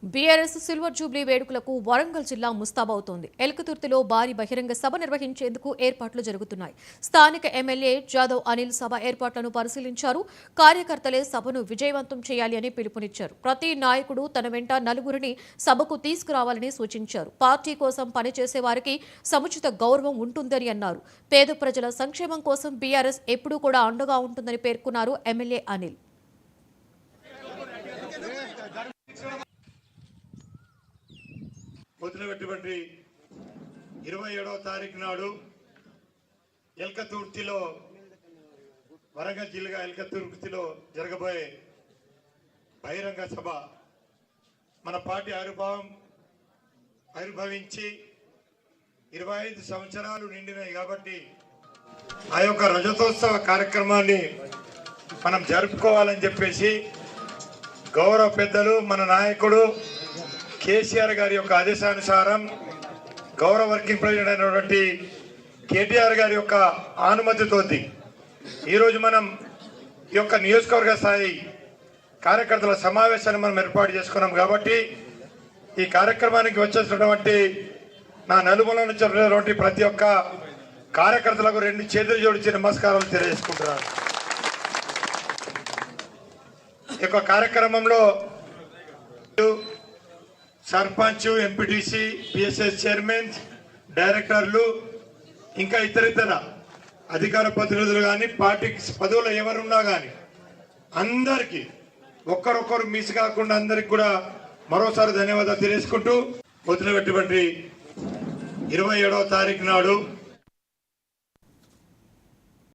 BRS silver Jubilee వేడుకలకు వరంగల్ జిల్లా ముస్తాబవుతోంది. ఎల్కతుర్తిలో భారీ బహిరంగ సభ నిర్వహించేందుకు ఏర్పాట్లు జరుగుతున్నాయి. స్థానిక ఎమ్మెల్యే జాదవ్ అనిల్ సభ ఏర్పాట్లను పరిశీలించారు. కార్యకర్తలే సభను విజయవంతం చేయాలి అని పిలుపునిచ్చారు. ప్రతి నాయకుడు తన వెంట నలుగురిని సభకు తీసుకురావాలని సూచించారు. పార్టీ కోసం పనిచేసే వారికి సముచిత గౌరవం ఉంటుందని అన్నారు. పేద ప్రజల సంక్షేమం కోసం బీఆర్ఎస్ ఎప్పుడూ కూడా అండగా ఉంటుందని పేర్కొన్నారు ఎమ్మెల్యే అనిల్. పొద్దునటువంటి 27వ తారీఖు నాడు ఎల్కతుర్తిలో వరంగల్ జిల్లా ఎల్కతుర్తిలో జరగబోయే బహిరంగ సభ మన పార్టీ ఆవిర్భవించి 25 సంవత్సరాలు నిండినాయి కాబట్టి ఆ యొక్క రజతోత్సవ కార్యక్రమాన్ని మనం జరుపుకోవాలని చెప్పేసి గౌరవ పెద్దలు మన నాయకుడు కేసీఆర్ గారి యొక్క ఆదేశానుసారం గౌరవ వర్కింగ్ ప్రెసిడెంట్ అయినటువంటి కేటీఆర్ గారి యొక్క అనుమతితో ఈరోజు మనం ఈ యొక్క నియోజకవర్గ స్థాయి కార్యకర్తల సమావేశాన్ని మనం ఏర్పాటు చేసుకున్నాం. కాబట్టి ఈ కార్యక్రమానికి వచ్చేసినటువంటి నా నలుమూల నుంచి వచ్చినటువంటి ప్రతి ఒక్క కార్యకర్తలకు 2 చేతులు జోడించి నమస్కారాలు తెలియజేసుకుంటున్నాను. ఈ యొక్క కార్యక్రమంలో సర్పంచ్, ఎంపీటీసీ, పిఎస్ఎస్ చైర్మన్, డైరెక్టర్లు, ఇంకా ఇతర అధికార ప్రతినిధులు కానీ పార్టీ పదవులు ఎవరున్నా కానీ అందరికీ ఒక్కరొక్కరు మిస్ కాకుండా అందరికి కూడా మరోసారి ధన్యవాదాలు తెలియజేసుకుంటూ పొద్దునటువంటి 27వ తారీఖు నాడు